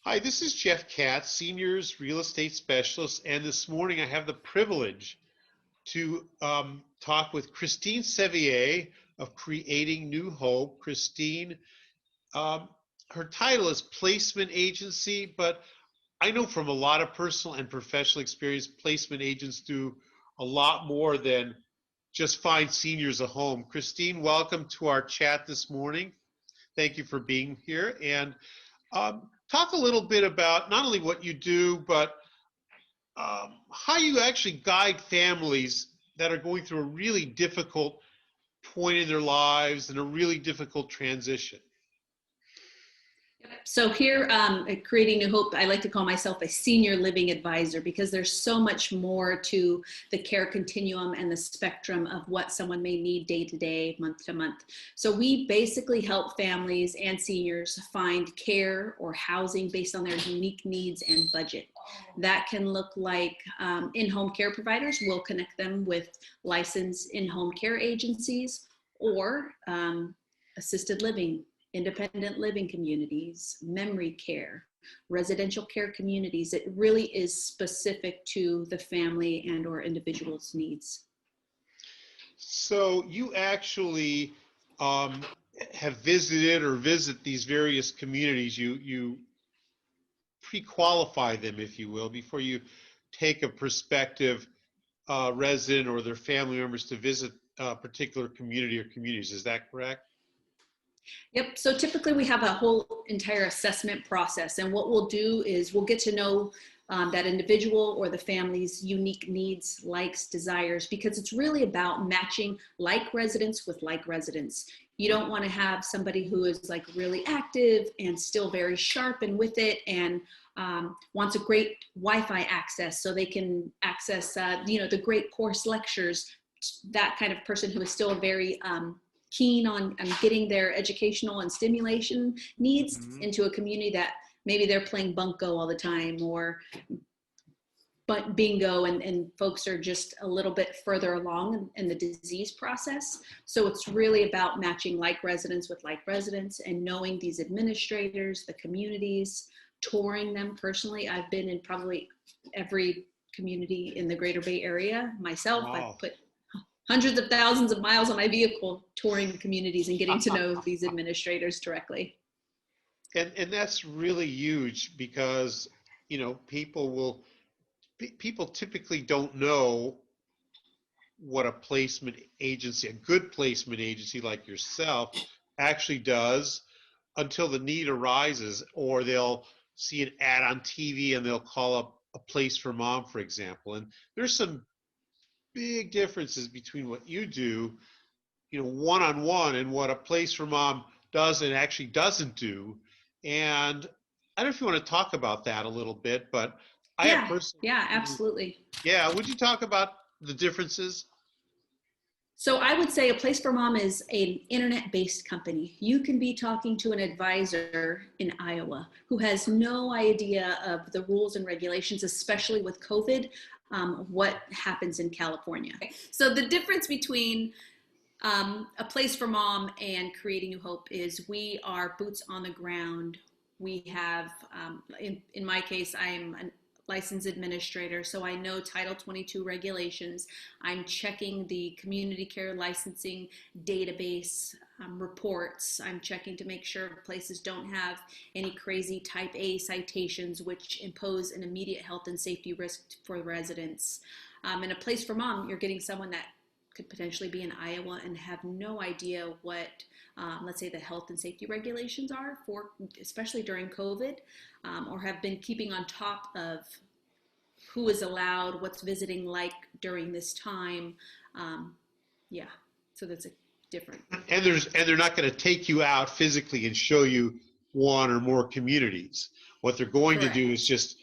Hi, this is Jeff Katz, Seniors Real Estate Specialist, and this morning I have the privilege to talk with Christine Sevier of Creating New Hope. Christine, her title is Placement Agency, but I know from a lot of personal and professional experience, placement agents do a lot more than just find seniors a home. Christine, welcome to our chat this morning. Thank you for being here. And talk a little bit about not only what you do, but how you actually guide families that are going through a really difficult point in their lives and a really difficult transition. So here at Creating New Hope, I like to call myself a senior living advisor because there's so much more to the care continuum and the spectrum of what someone may need day to day, month to month. So we basically help families and seniors find care or housing based on their unique needs and budget. That can look like in-home care providers. We'll connect them with licensed in-home care agencies or assisted living, independent living communities, memory care, residential care communities. It really is specific to the family and or individual's needs. So you actually have visited or visit these various communities. You pre-qualify them, if you will, before you take a prospective resident or their family members to visit a particular community or communities. Is that correct? Yep. So typically we have a whole entire assessment process. And what we'll do is we'll get to know that individual or the family's unique needs, likes, desires, because it's really about matching like residents with like residents. You don't want to have somebody who is like really active and still very sharp and with it and wants a great Wi-Fi access so they can access, the great course lectures, that kind of person who is still very keen on getting their educational and stimulation needs into a community that maybe they're playing bunco all the time or bingo and folks are just a little bit further along in the disease process. So it's really about matching like residents with like residents and knowing these administrators, the communities, touring them personally. I've been in probably every community in the Greater Bay Area myself. Wow. I've put hundreds of thousands of miles on my vehicle touring communities and getting to know these administrators directly. And that's really huge because, people typically don't know what a placement agency, a good placement agency like yourself actually does until the need arises, or they'll see an ad on TV and they'll call up a place for mom, for example. And there's some big differences between what you do, one-on-one, and what a place for mom does and actually doesn't do. And I don't know if you want to talk about that a little bit, but yeah, absolutely. Yeah, would you talk about the differences? So I would say a Place for Mom is an internet-based company. You can be talking to an advisor in Iowa who has no idea of the rules and regulations, especially with COVID, what happens in California. So the difference between a Place for Mom and Creating New Hope is we are boots on the ground. We have, in my case, I am a licensed administrator, so I know Title 22 regulations. I'm checking the community care licensing database reports. I'm checking to make sure places don't have any crazy type A citations which impose an immediate health and safety risk for residents. In a Place for Mom, you're getting someone that could potentially be in Iowa and have no idea what, let's say, the health and safety regulations are for, especially during COVID, or have been keeping on top of who is allowed, what's visiting like during this time. So that's a different. And they're not going to take you out physically and show you one or more communities. What they're going Correct. to do is just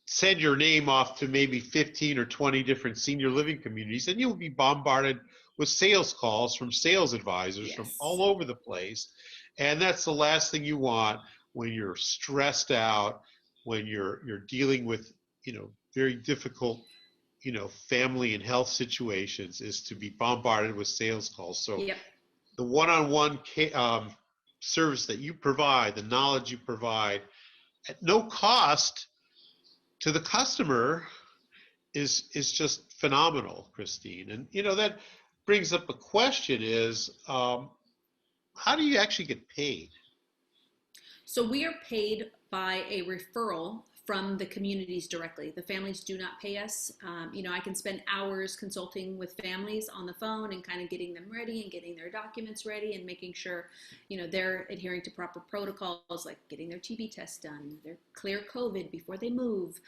send your name off to maybe 15 or 20 different senior living communities, and you'll be bombarded with sales calls from sales advisors from all over the place. And that's the last thing you want when you're stressed out, when you're dealing with, very difficult, family and health situations, is to be bombarded with sales calls. So the one-on-one service that you provide, the knowledge you provide, at no cost to the customer is just phenomenal, Christine. And that brings up a question: is how do you actually get paid? So we are paid by a referral from the communities directly. The families do not pay us. I can spend hours consulting with families on the phone and kind of getting them ready and getting their documents ready and making sure, they're adhering to proper protocols, like getting their TB test done, their clear COVID before they move.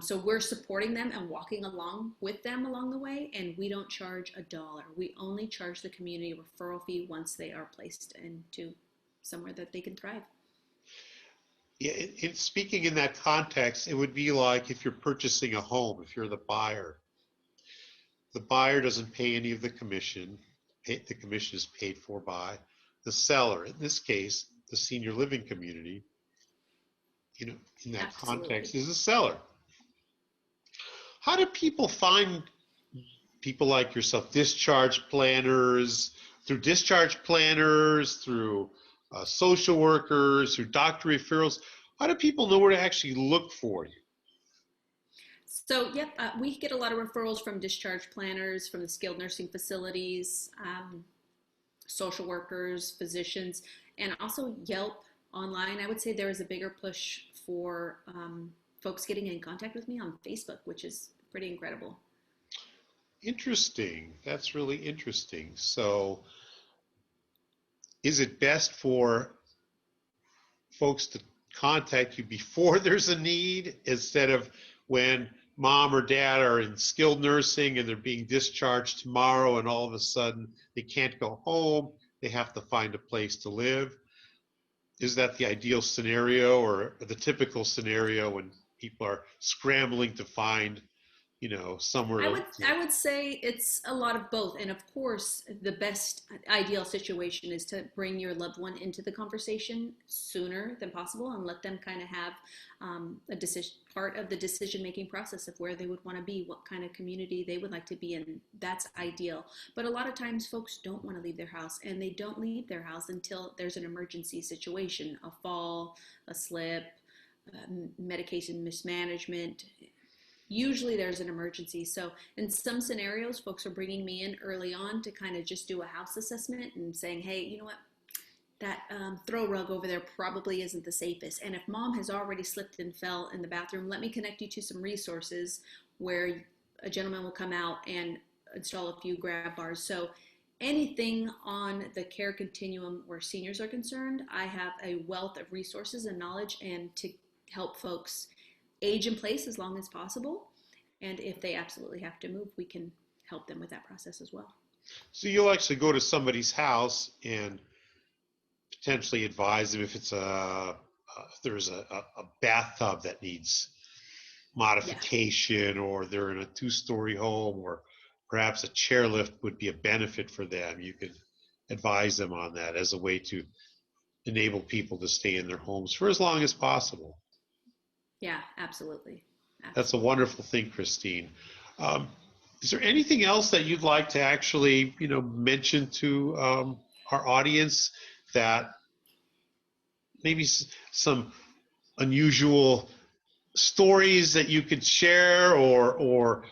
So we're supporting them and walking along with them along the way, and we don't charge $1. We only charge the community referral fee once they are placed into somewhere that they can thrive. Yeah, speaking in that context, it would be like if you're purchasing a home, if you're the buyer doesn't pay any of the commission. The commission is paid for by the seller. In this case, the senior living community, in that Absolutely. context, is the seller. How do people find people like yourself, discharge planners, through social workers, through doctor referrals? How do people know where to actually look for you? So, we get a lot of referrals from discharge planners, from the skilled nursing facilities, social workers, physicians, and also Yelp online. I would say there is a bigger push for folks getting in contact with me on Facebook, which is pretty incredible. Interesting. That's really interesting. So, is it best for folks to contact you before there's a need, instead of when mom or dad are in skilled nursing and they're being discharged tomorrow and all of a sudden they can't go home, they have to find a place to live? Is that the ideal scenario, or the typical scenario when people are scrambling to find somewhere I would say it's a lot of both. And of course, the best ideal situation is to bring your loved one into the conversation sooner than possible and let them kind of have part of the decision-making process of where they would want to be, what kind of community they would like to be in. That's ideal. But a lot of times folks don't want to leave their house, and they don't leave their house until there's an emergency situation, a fall, a slip, medication mismanagement. Usually there's an emergency. So in some scenarios, folks are bringing me in early on to kind of just do a house assessment and saying, hey, you know what? That throw rug over there probably isn't the safest. And if mom has already slipped and fell in the bathroom, let me connect you to some resources where a gentleman will come out and install a few grab bars. So anything on the care continuum where seniors are concerned, I have a wealth of resources and knowledge, and to help folks age in place as long as possible. And if they absolutely have to move, we can help them with that process as well. So you'll actually go to somebody's house and potentially advise them if it's if there's a bathtub that needs modification, or they're in a 2-story home, or perhaps a chairlift would be a benefit for them. You could advise them on that as a way to enable people to stay in their homes for as long as possible. Yeah, absolutely. That's a wonderful thing, Christine. Is there anything else that you'd like to actually, mention to our audience, that maybe some unusual stories that you could share, or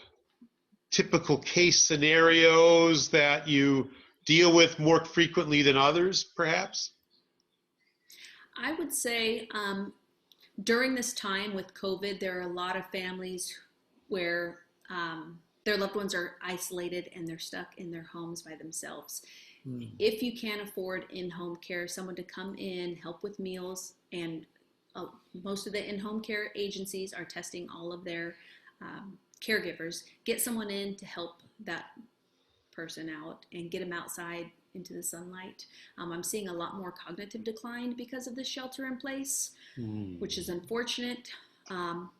typical case scenarios that you deal with more frequently than others, perhaps? I would say during this time with COVID, there are a lot of families where their loved ones are isolated and they're stuck in their homes by themselves. If you can't afford in-home care, someone to come in, help with meals, and most of the in-home care agencies are testing all of their caregivers, get someone in to help that person out and get them outside into the sunlight. I'm seeing a lot more cognitive decline because of the shelter in place, which is unfortunate. And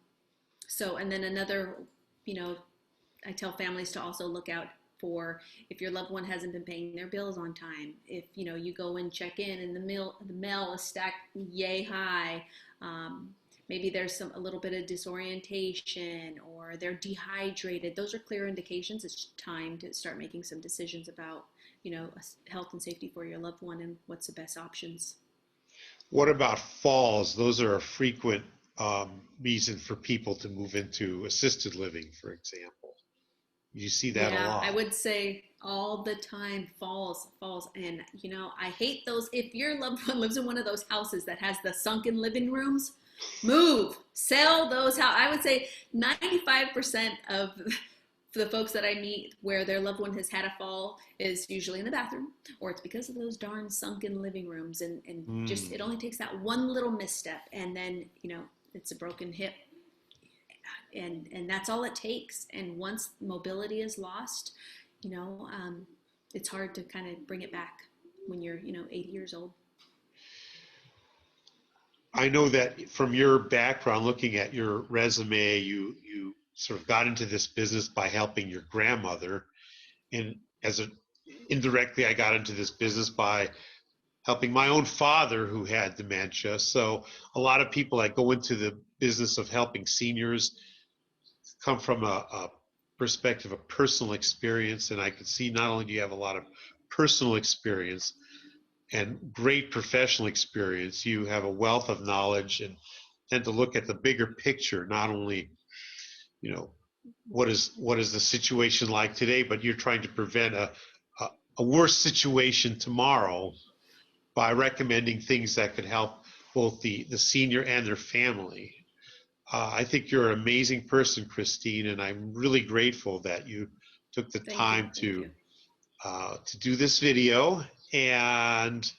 then another, I tell families to also look out for if your loved one hasn't been paying their bills on time. If, you go and check in and the mail is stacked yay high, maybe there's a little bit of disorientation, or they're dehydrated. Those are clear indications. It's time to start making some decisions about, health and safety for your loved one and what's the best options. What about falls? Those are a frequent reason for people to move into assisted living, for example. You see that a Yeah, I lot. would say all the time, falls, falls. And, you know, I hate those. If your loved one lives in one of those houses that has the sunken living rooms, move, sell those houses. I would say 95% of the folks that I meet where their loved one has had a fall is usually in the bathroom, or it's because of those darn sunken living rooms. And just, it Mm. only takes that one little misstep. And then, you know, it's a broken hip, and that's all it takes. And once mobility is lost, you know, it's hard to kind of bring it back when you're, you know, 80 years old. I know that from your background, looking at your resume, you sort of got into this business by helping your grandmother, and indirectly, I got into this business by helping my own father who had dementia. So a lot of people that go into the business of helping seniors come from a perspective of personal experience, and I can see not only do you have a lot of personal experience and great professional experience, you have a wealth of knowledge and tend to look at the bigger picture, not only, you know, what is the situation like today, but you're trying to prevent a worse situation tomorrow by recommending things that could help both the senior and their family. I think you're an amazing person, Christine, and I'm really grateful that you took the Thank you. time Thank you. to do this video and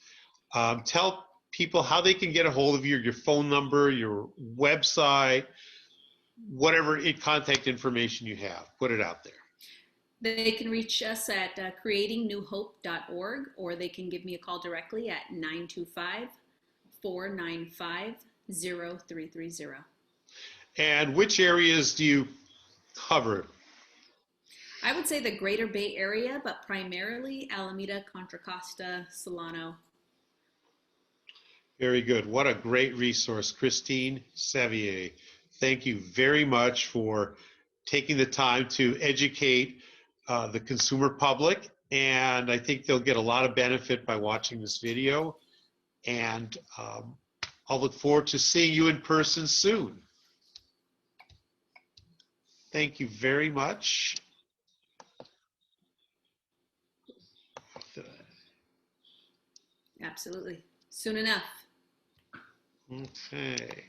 tell people how they can get a hold of you, your phone number, your website, whatever contact information you have. Put it out there. They can reach us at creatingnewhope.org, or they can give me a call directly at 925-495-0330. And which areas do you cover? I would say the greater Bay Area, but primarily Alameda, Contra Costa, Solano. Very good. What a great resource, Christine Sevier. Thank you very much for taking the time to educate the consumer public, and I think they'll get a lot of benefit by watching this video, and I'll look forward to seeing you in person soon. Thank you very much. Absolutely. Soon enough. Okay.